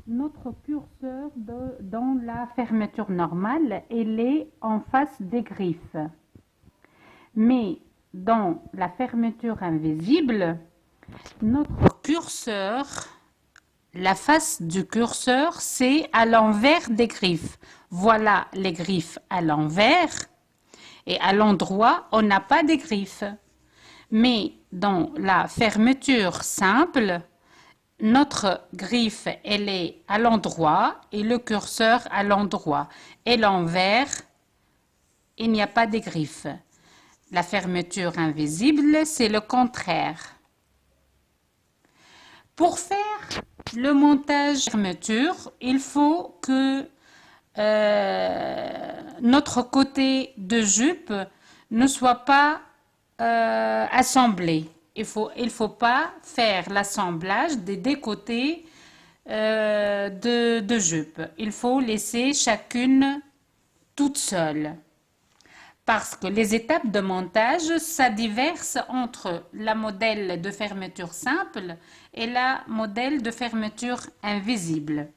Notre curseur dans la fermeture normale, elle est en face des griffes. Mais dans la fermeture invisible, notre curseur, la face du curseur, c'est à l'envers des griffes. Voilà les griffes à l'envers et à l'endroit, on n'a pas de griffes. Mais dans la fermeture simple, notre griffe, elle est à l'endroit et le curseur à l'endroit. Et l'envers, il n'y a pas de griffes. La fermeture invisible, c'est le contraire. Pour faire le montage fermeture, il faut que notre côté de jupe ne soit pas assemblé. Il faut pas faire l'assemblage des deux côtés de jupe. Il faut laisser chacune toute seule. Parce que les étapes de montage, ça diverse entre la modèle de fermeture simple et la modèle de fermeture invisible.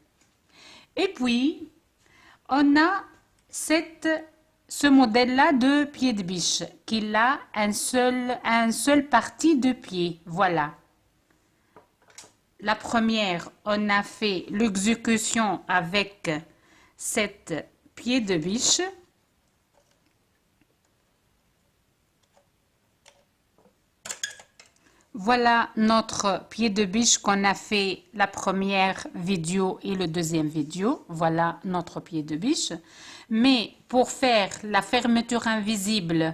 Et puis, on a ce modèle-là de pied de biche, qui a un seul partie de pied. Voilà. La première, on a fait l'exécution avec cette pied de biche. Voilà notre pied de biche qu'on a fait la première vidéo et le deuxième vidéo. Voilà notre pied de biche. Mais pour faire la fermeture invisible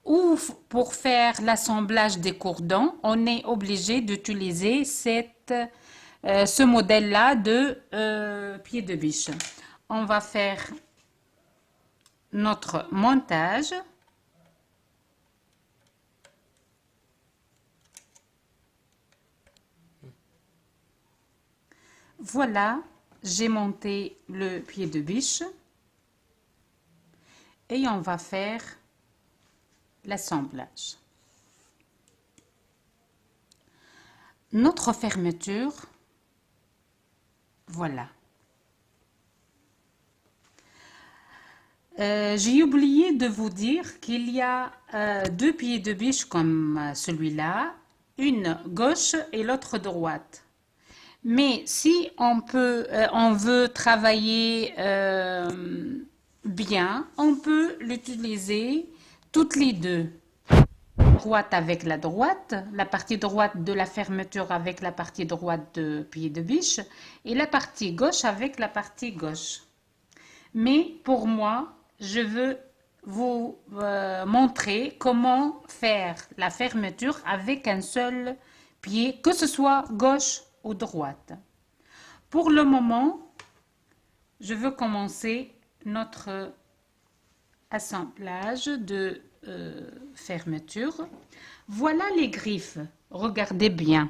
ou pour faire l'assemblage des cordons, on est obligé d'utiliser ce modèle-là de pied de biche. On va faire notre montage. Voilà, j'ai monté le pied de biche et on va faire l'assemblage. Notre fermeture, voilà. J'ai oublié de vous dire qu'il y a deux pieds de biche comme celui-là, une gauche et l'autre droite. Mais si on veut travailler bien, on peut l'utiliser toutes les deux. Droite avec la droite, la partie droite de la fermeture avec la partie droite de pied de biche et la partie gauche avec la partie gauche. Mais pour moi, je veux vous montrer comment faire la fermeture avec un seul pied, que ce soit gauche ou droite. Pour le moment, je veux commencer notre assemblage de fermeture. Voilà les griffes. Regardez bien.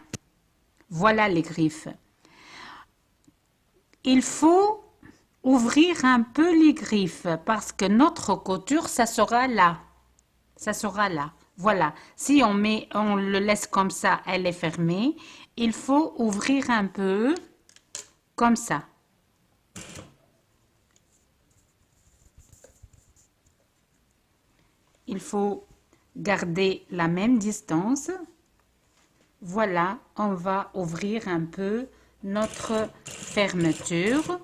Voilà les griffes. Il faut ouvrir un peu les griffes parce que notre couture, ça sera là. Ça sera là. Voilà. Si on le laisse comme ça, elle est fermée. Il faut ouvrir un peu comme ça. Il faut garder la même distance. Voilà, on va ouvrir un peu notre fermeture.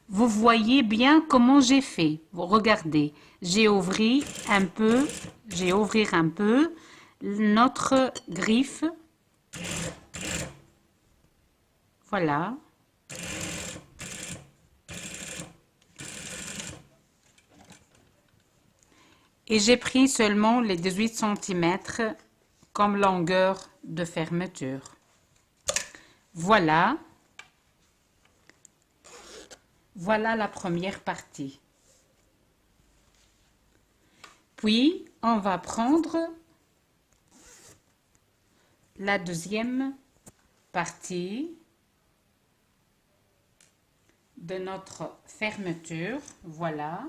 Vous voyez bien comment j'ai fait. Vous regardez, j'ai ouvert un peu notre griffe. Voilà. Et j'ai pris seulement les 18 cm comme longueur de fermeture. Voilà. Voilà la première partie. Puis, on va prendre la deuxième partie de notre fermeture. Voilà.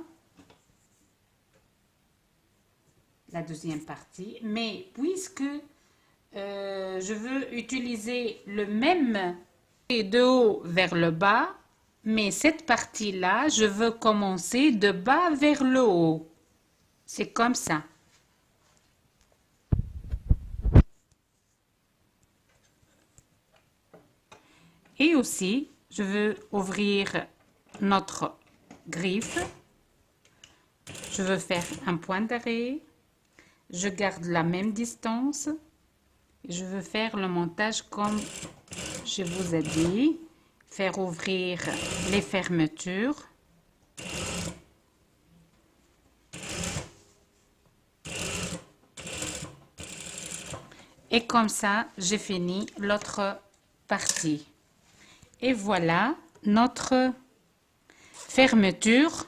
La deuxième partie. Mais puisque je veux utiliser le même de haut vers le bas, mais cette partie-là, je veux commencer de bas vers le haut. C'est comme ça. Et aussi, je veux ouvrir notre griffe. Je veux faire un point d'arrêt. Je garde la même distance. Je veux faire le montage comme je vous ai dit. Faire ouvrir les fermetures. Et comme ça, j'ai fini l'autre partie. Et voilà notre fermeture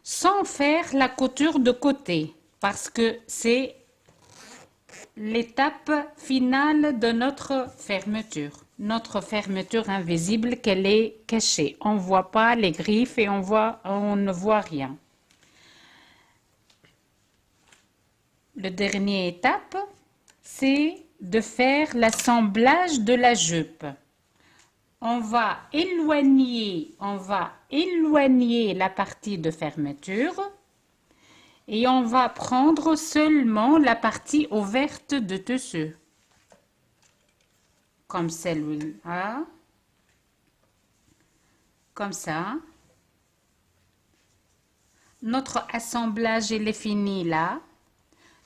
sans faire la couture de côté parce que c'est l'étape finale de notre fermeture. Notre fermeture invisible qu'elle est cachée. On ne voit pas les griffes et on ne voit rien. La dernière étape, c'est de faire l'assemblage de la jupe. On va éloigner la partie de fermeture et on va prendre seulement la partie ouverte de dessus. Comme celle-là. Comme ça. Notre assemblage il est fini là.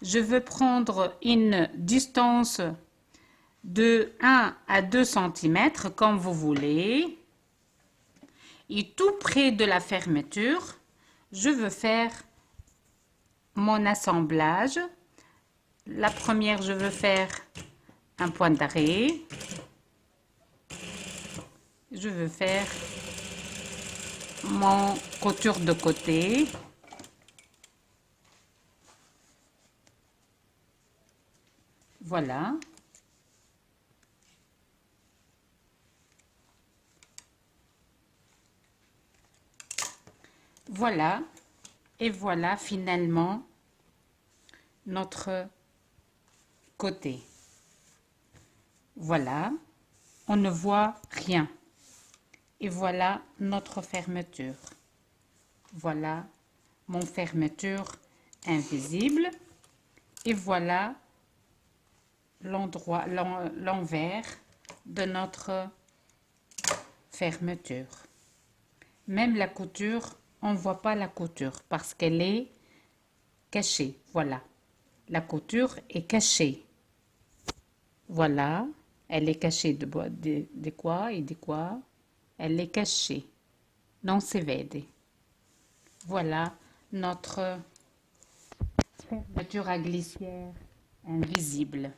Je veux prendre une distance de 1 à 2 cm comme vous voulez. Et tout près de la fermeture, je veux faire mon assemblage. La première, je veux faire un point d'arrêt. Je veux faire mon couture de côté. Voilà. Voilà. Et voilà finalement notre côté. Voilà. On ne voit rien. Et voilà notre fermeture. Voilà mon fermeture invisible. Et voilà l'envers de notre fermeture. Même la couture, on ne voit pas la couture parce qu'elle est cachée. Voilà. La couture est cachée. Voilà. Elle est cachée de quoi et de quoi? Elle est cachée. Non si vede. Voilà notre fermeture à glissière invisible.